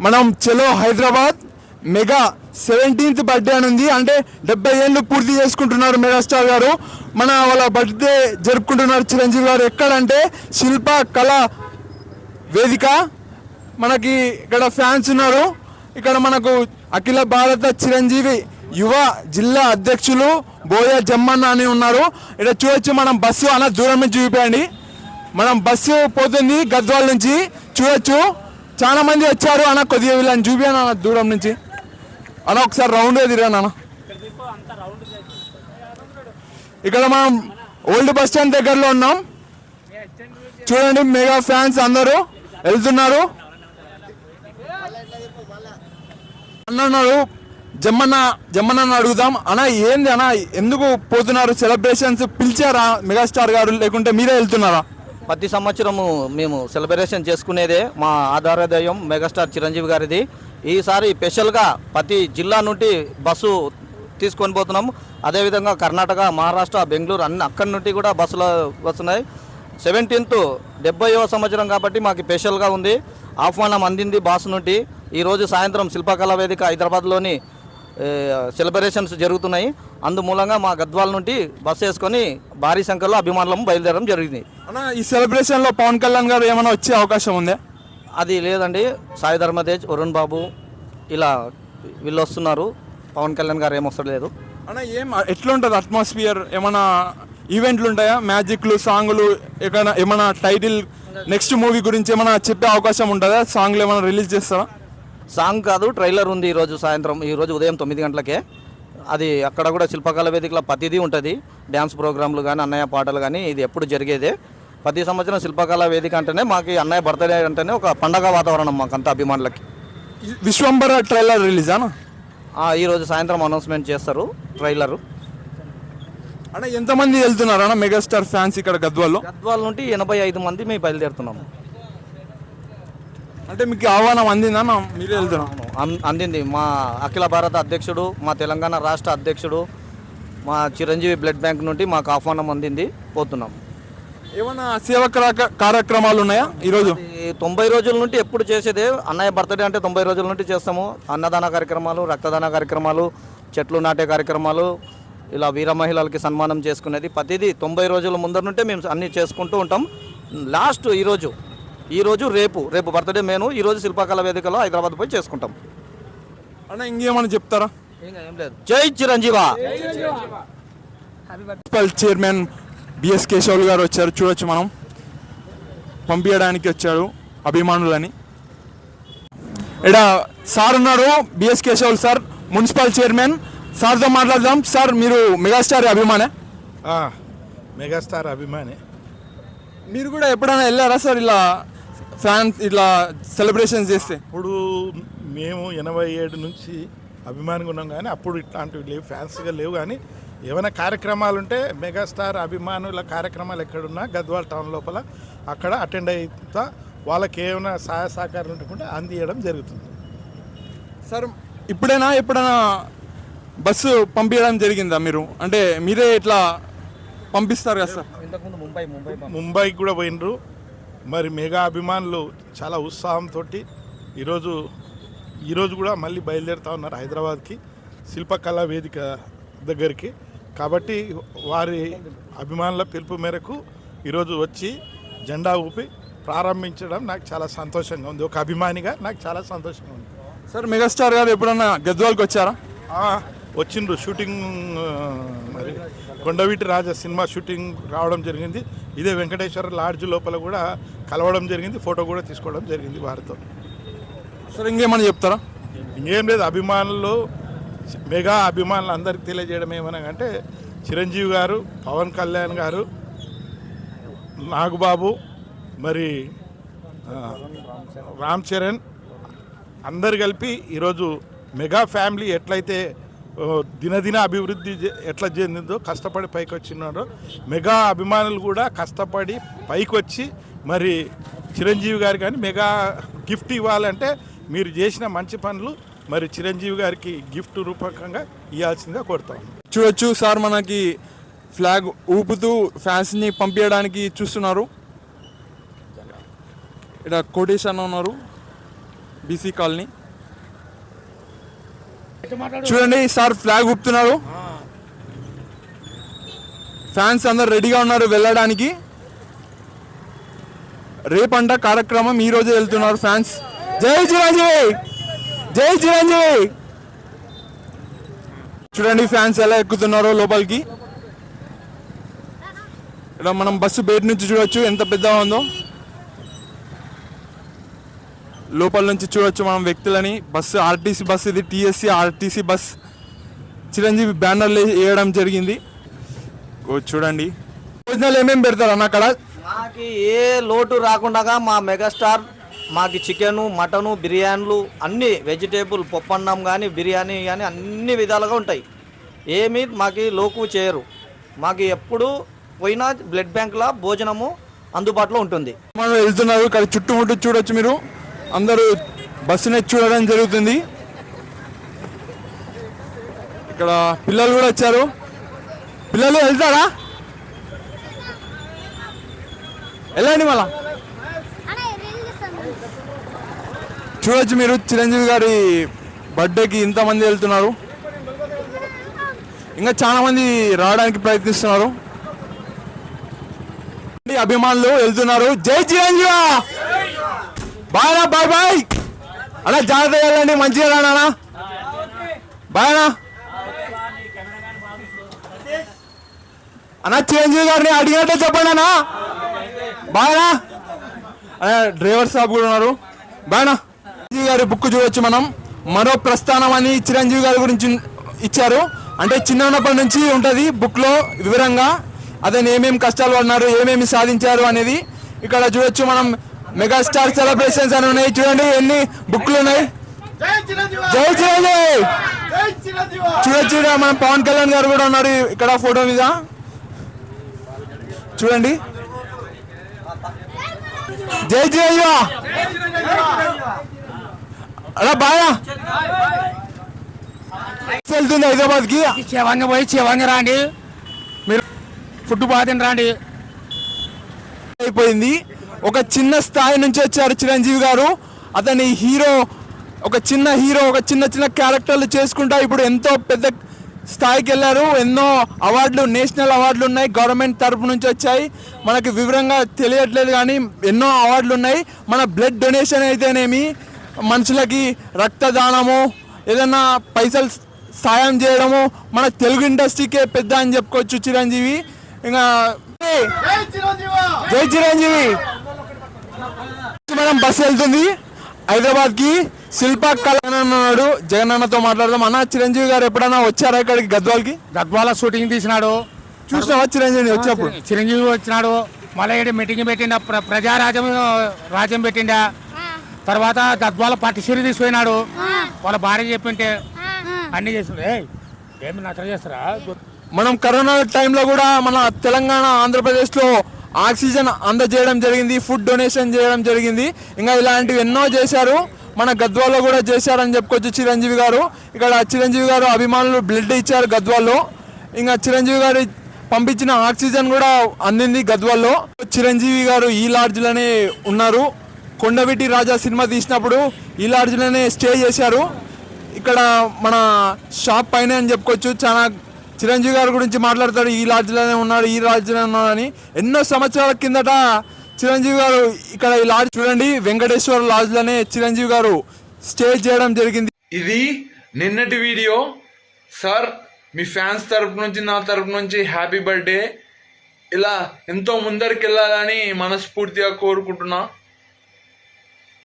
మనం చలో Hyderabad mega 17th birthday అని ఉంది. అంటే 70 ఏళ్ళు పూర్తి చేసుకుంటున్నారు మెగాస్టార్ గారు. వాళ్ళ బర్త్డే జరుపుకుంటున్నారు చిరంజీవి గారు. ఎక్కడంటే శిల్ప కళా వేదిక. మనకి ఇక్కడ ఫ్యాన్స్ ఉన్నారు. ఇక్కడ మనకు అఖిల భారత చిరంజీవి యువ జిల్లా అధ్యక్షులు బోయ జమ్మన్న అని ఉన్నారు. ఇక్కడ చూడొచ్చు మనం బస్సు అన్న దూరం నుంచి చూపించండి. మనం బస్సు పోతుంది గద్వాల నుంచి, చూడొచ్చు చాలా మంది వచ్చారు అన్న. కొద్దిగా వీళ్ళని చూపించాను అన్న దూరం నుంచి. అన్న ఒకసారి రౌండ్ తిరిగాను అన్న. ఇక్కడ మనం ఓల్డ్ బస్ స్టాండ్ దగ్గరలో ఉన్నాం. చూడండి మెగా ఫ్యాన్స్ అందరూ వెళ్తున్నారు. అన్నారు జమ్మన్న అడుగుదాం అన్న, ఏంది అన్న ఎందుకు పోతున్నారు? సెలబ్రేషన్స్ పిలిచారా మెగాస్టార్ గారు, లేకుంటే మీరే వెళ్తున్నారా? ప్రతి సంవత్సరము మేము సెలబ్రేషన్ చేసుకునేదే మా ఆధారదయం మెగాస్టార్ చిరంజీవి గారిది. ఈసారి స్పెషల్గా ప్రతి జిల్లా నుండి బస్సు తీసుకొని పోతున్నాము. అదేవిధంగా కర్ణాటక, మహారాష్ట్ర, బెంగళూరు అక్కడి నుండి కూడా బస్సులు వస్తున్నాయి. 17th 70వ సంవత్సరం కాబట్టి మాకు స్పెషల్గా ఉంది. ఆహ్వానం అందింది బాస్ నుండి. ఈరోజు సాయంత్రం శిల్పకళా వేదిక హైదరాబాద్లోని సెలబ్రేషన్స్ జరుగుతున్నాయి. అందుమూలంగా మా గద్వాల నుండి బస్సు వేసుకొని భారీ సంఖ్యలో అభిమానులను బయలుదేరడం జరిగింది. అన్న ఈ సెలబ్రేషన్లో పవన్ కళ్యాణ్ గారు ఏమైనా వచ్చే అవకాశం ఉందా? అది లేదండి. సాయి ధర్మతేజ్, వరుణ్ బాబు ఇలా వీళ్ళు వస్తున్నారు. పవన్ కళ్యాణ్ గారు ఏమొస్తలేదు. అన్న ఎట్లుంటుంది అట్మాస్ఫియర్? ఏమైనా ఈవెంట్లు ఉంటాయా? మ్యాజిక్లు, సాంగ్లు, ఏమైనా టైటిల్ నెక్స్ట్ మూవీ గురించి ఏమైనా చెప్పే అవకాశం ఉంటుందా? సాంగ్లు ఏమైనా రిలీజ్ చేస్తారా? సాంగ్ కాదు, ట్రైలర్ ఉంది ఈరోజు సాయంత్రం, ఈరోజు ఉదయం 9 గంటలకే. అది అక్కడ కూడా శిల్పకళా వేదికలో ప్రతిదీ ఉంటుంది. డ్యాన్స్ ప్రోగ్రాంలు కానీ, అన్నయ్య పాటలు కానీ, ఇది ఎప్పుడు జరిగేదే. ప్రతి సంవత్సరం శిల్పకళా వేదిక అంటేనే మాకు అన్నయ్య బర్త్డే అంటేనే ఒక పండగ వాతావరణం మాకంతా అభిమానులకి. విశ్వంబర ట్రైలర్ రిలీజా? ఈరోజు సాయంత్రం అనౌన్స్మెంట్ చేస్తారు ట్రైలరు. అంటే ఎంతమంది వెళ్తున్నారు అన్న మెగాస్టార్ ఫ్యాన్స్ ఇక్కడ గద్వాల్లో? గద్వాల నుండి 85 మంది మేము బయలుదేరుతున్నాము. అంటే మీకు ఆహ్వానం అందిందా? మీరే వెళ్తున్నాం? అందింది. మా అఖిల భారత అధ్యక్షుడు, మా తెలంగాణ రాష్ట్ర అధ్యక్షుడు, మా చిరంజీవి బ్లడ్ బ్యాంక్ నుండి మాకు ఆహ్వానం అందింది. పోతున్నాం. ఏమన్నా సేవా కార్యక్రమాలు ఉన్నాయా ఈరోజు? 90 రోజుల నుండి ఎప్పుడు చేసేదే. అన్నయ్య బర్త్డే అంటే 90 రోజుల నుండి చేస్తాము. అన్నదాన కార్యక్రమాలు, రక్తదాన కార్యక్రమాలు, చెట్లు నాటే కార్యక్రమాలు, ఇలా వీర మహిళలకి సన్మానం చేసుకునేది ప్రతిదీ 90 రోజుల ముందర నుంటే మేము అన్నీ చేసుకుంటూ ఉంటాం. లాస్ట్ ఈరోజు రేపు బర్త్డే మేము ఈరోజు శిల్పకళా వేదికలో హైదరాబాద్ పోయి చేసుకుంటాం. అన్న ఇంకేమని చెప్తారా? ఏం లేదు. జై చిరంజీవా. మున్సిపల్ చైర్మన్ బిఎస్ కేశవులు గారు వచ్చారు. చూడొచ్చు మనం పంపించడానికి వచ్చాడు అభిమానులని. ఇక్కడ సార్ ఉన్నారు, BS Keshavulu sir, municipal chairman. సార్తో మాట్లాడదాం. సార్ మీరు మెగాస్టార్ అభిమానే? మెగాస్టార్ అభిమాని. మీరు కూడా ఎప్పుడైనా వెళ్ళారా సార్ ఇలా ఫ్యాన్స్ ఇట్లా సెలబ్రేషన్స్ చేస్తే? ఇప్పుడు మేము 87 నుంచి అభిమానిగా ఉన్నాం, కానీ అప్పుడు ఇట్లాంటివి లేవు, ఫ్యాన్స్గా లేవు. కానీ ఏమైనా కార్యక్రమాలు ఉంటే మెగాస్టార్ అభిమానుల కార్యక్రమాలు ఎక్కడున్నా గద్వాల టౌన్ లోపల అక్కడ అటెండ్ అవుతా వాళ్ళకి ఏమైనా సహాయ సహకారం ఉంటే అందియడం జరుగుతుంది. సార్ ఎప్పుడైనా బస్సు పంపించడం జరిగిందా మీరు? అంటే మీరే ఇట్లా పంపిస్తారు కదా సార్? ఇంతకుముందు ముంబైకి కూడా పోయినరు. మరి మెగా అభిమానులు చాలా ఉత్సాహంతో ఈరోజు కూడా మళ్ళీ బయలుదేరుతూ ఉన్నారు హైదరాబాద్కి, శిల్పకళా వేదిక దగ్గరికి. కాబట్టి వారి అభిమానుల పిలుపు మేరకు ఈరోజు వచ్చి జెండా ఊపి ప్రారంభించడం నాకు చాలా సంతోషంగా ఉంది. ఒక అభిమానిగా నాకు చాలా సంతోషంగా ఉంది. సార్ మెగాస్టార్ గారు ఎప్పుడన్నా గద్వాల్కి వచ్చారా? వచ్చిండ్రు. షూటింగ్ మరి కొండవీటి రాజా సినిమా షూటింగ్ రావడం జరిగింది. ఇదే వెంకటేశ్వర లాడ్జ్ లోపల కూడా కలవడం జరిగింది, ఫోటో కూడా తీసుకోవడం జరిగింది వారితో. సార్ ఇంకేమని చెప్తారా? ఇంకేం లేదు. మెగా అభిమానులు అందరికీ తెలియజేయడం ఏమనగంటే చిరంజీవి గారు, పవన్ కళ్యాణ్ గారు, నాగబాబు, మరి రామ్ చరణ్ అందరు కలిపి ఈరోజు మెగా ఫ్యామిలీ ఎట్లయితే దినదిన అభివృద్ధి ఎట్లా చెందిందో, కష్టపడి పైకి వచ్చినారో, మెగా అభిమానులు కూడా కష్టపడి పైకి వచ్చి మరి చిరంజీవి గారు కానీ మెగా గిఫ్ట్ ఇవ్వాలంటే మీరు చేసిన మంచి పనులు మరి చిరంజీవి గారికి గిఫ్ట్ రూపకంగా ఇవ్వాల్సిందిగా కోరుతాం. చూడొచ్చు సార్ మనకి ఫ్లాగ్ ఊపుతూ ఫ్యాన్స్ని పంపించడానికి చూస్తున్నారు. ఇక్కడ కోటేశ్వర ఉన్నారు. BC colony. చూడండి సార్ ఫ్లాగ్ ఊపుతున్నారు. ఫ్యాన్స్ అందరు రెడీగా ఉన్నారు వెళ్ళడానికి. రేపంట కార్యక్రమం, ఈ రోజే వెళ్తున్నారు ఫ్యాన్స్. జై చిరంజీవి, జై చిరంజీవి. చూడండి ఫ్యాన్స్ ఎలా ఎక్కుతున్నారో లోపలికి. ఇలా మనం బస్సు బయట నుంచి చూడొచ్చు ఎంత పెద్దగా ఉందో. లోపల నుంచి చూడొచ్చు మనం వ్యక్తులని. బస్సు ఆర్టీసీ బస్సు, ఇది టీఎస్సీ ఆర్టీసీ బస్. చిరంజీవి బ్యానర్లు వేయడం జరిగింది. ఓ చూడండి భోజనాలు ఏమేమి పెడతారు అన్న అక్కడ? మాకి ఏ లోటు రాకుండా మా మెగాస్టార్ మాకు చికెను, మటను, బిర్యానీలు అన్ని వెజిటేబుల్, పప్పన్నం కానీ బిర్యానీ కానీ అన్ని విధాలుగా ఉంటాయి. ఏమీ మాకు లోకు చేయరు. మాకు ఎప్పుడు పోయినా బ్లడ్ బ్యాంక్లో భోజనము అందుబాటులో ఉంటుంది. మనం వెళ్తున్నారు, ఇక్కడ చుట్టుముట్టు చూడొచ్చు మీరు. అందరూ బస్సుని చూడడం జరుగుతుంది. ఇక్కడ పిల్లలు కూడా వచ్చారు. పిల్లలు వెళ్తారా? వెళ్ళండి మళ్ళా. చూడొచ్చు మీరు చిరంజీవి గారి బర్త్డేకి ఇంతమంది వెళ్తున్నారు. ఇంకా చాలా మంది రావడానికి ప్రయత్నిస్తున్నారు. అభిమానులు వెళ్తున్నారు. జై చిరంజీవి, బాయ్ నా, బాయ్ బాయ్ అన్నా, జాగ్రత్త వెళ్ళండి, మంచిగా రానా, బాయ్ అన్నా. అన్నా చిరంజీవి గారిని అడిగినట్టే చెప్పండి అన్నా, బాయ్ అన్నా. డ్రైవర్ సాబ్ కూడా ఉన్నారు, బాయ్ అన్నా. చిరంజీవి గారి బుక్ చూడొచ్చు మనం. మరో ప్రస్థానం అని చిరంజీవి గారి గురించి ఇచ్చారు. అంటే చిన్న ఉన్నప్పటి నుంచి ఉంటుంది బుక్లో వివరంగా. అతను ఏమేమి కష్టాలు పడినారు, ఏమేమి సాధించారు అనేది ఇక్కడ చూడొచ్చు మనం. మెగాస్టార్ సెలబ్రేషన్స్ అని ఉన్నాయి. చూడండి ఎన్ని బుక్లు ఉన్నాయి. జై చిరంజీవి. చూడొచ్చు మనం పవన్ కళ్యాణ్ గారు కూడా ఉన్నారు ఇక్కడ ఫోటో మీద. చూడండి జై చిరంజీవి. అలా బాగా వెళ్తుంది హైదరాబాద్కి. చెవంగి పోయి చెవంగి రాండి, మీరు ఫుడ్ బాగా రాండి. అయిపోయింది. ఒక చిన్న స్థాయి నుంచి వచ్చారు చిరంజీవి గారు. అతని హీరో, ఒక చిన్న హీరో, ఒక చిన్న చిన్న క్యారెక్టర్లు చేసుకుంటా ఇప్పుడు ఎంతో పెద్ద స్థాయికి వెళ్ళారు. ఎన్నో అవార్డులు, నేషనల్ అవార్డులు ఉన్నాయి, గవర్నమెంట్ తరపు నుంచి వచ్చాయి. మనకి వివరంగా తెలియట్లేదు కానీ ఎన్నో అవార్డులు ఉన్నాయి. మన బ్లడ్ డొనేషన్ అయితేనేమి, మనుషులకి రక్తదానము, ఏదైనా పైసలు సాయం చేయడము, మన తెలుగు ఇండస్ట్రీకే పెద్ద అని చెప్పుకోవచ్చు చిరంజీవి. ఇంకా జై చిరంజీవి. మనం బస్సు వెళ్తుంది హైదరాబాద్కి. శిల్పా కళ్యాణ్ అన్నాడు, జగనన్నతో మాట్లాడదాం. అన్న చిరంజీవి గారు ఎప్పుడైనా వచ్చారా ఇక్కడికి గద్వాల్కి? గద్వాల షూటింగ్ తీసినాడు, చూసినావా చిరంజీవి వచ్చినప్పుడు? చిరంజీవి వచ్చినాడు. మళ్ళీ ఇక్కడ మీటింగ్ పెట్టిండ, ప్రజారాజ్యం రాజ్యం పెట్టిండా. తర్వాత గద్వాల పట్టిసీరి తీసుకుపోయినాడు. వాళ్ళ భార్య చెప్పింటే అన్ని చేస్తుండే. ఏమి నచ్చ చేస్తారా? మనం కరోనా టైంలో కూడా మన తెలంగాణ, ఆంధ్రప్రదేశ్లో ఆక్సిజన్ అందజేయడం జరిగింది, ఫుడ్ డొనేషన్ చేయడం జరిగింది. ఇంకా ఇలాంటివి ఎన్నో చేశారు. మన గద్వాల్లో కూడా చేశారని చెప్పుకోవచ్చు చిరంజీవి గారు. ఇక్కడ చిరంజీవి గారు అభిమానులు బ్లడ్ ఇచ్చారు గద్వాల్లో. ఇంకా చిరంజీవి గారు పంపించిన ఆక్సిజన్ కూడా అందింది గద్వాల్లో. చిరంజీవి గారు ఈ లాడ్జ్లోనే ఉన్నారు. కొండవీటి రాజా సినిమా తీసినప్పుడు ఈ లాడ్జ్లోనే స్టే చేశారు. ఇక్కడ మన షాప్ పైన అని చెప్పుకోవచ్చు. చాలా చిరంజీవి గారి గురించి మాట్లాడతారు. ఈ లాడ్జ్లోనే ఉన్నాడు, ఈ లాడ్జ్లోనే ఉన్నాడు అని. ఎన్నో సంవత్సరాల కిందట చిరంజీవి గారు ఇక్కడ ఈ లాడ్జ్ చూడండి, వెంకటేశ్వర లాడ్జ్లోనే చిరంజీవి గారు స్టే చేయడం జరిగింది. ఇది నిన్నటి వీడియో. సార్ మీ ఫ్యాన్స్ తరపు నుంచి, నా తరపు నుంచి హ్యాపీ బర్త్డే. ఇలా ఎంతో ముందరికి వెళ్ళాలని మనస్ఫూర్తిగా కోరుకుంటున్నా.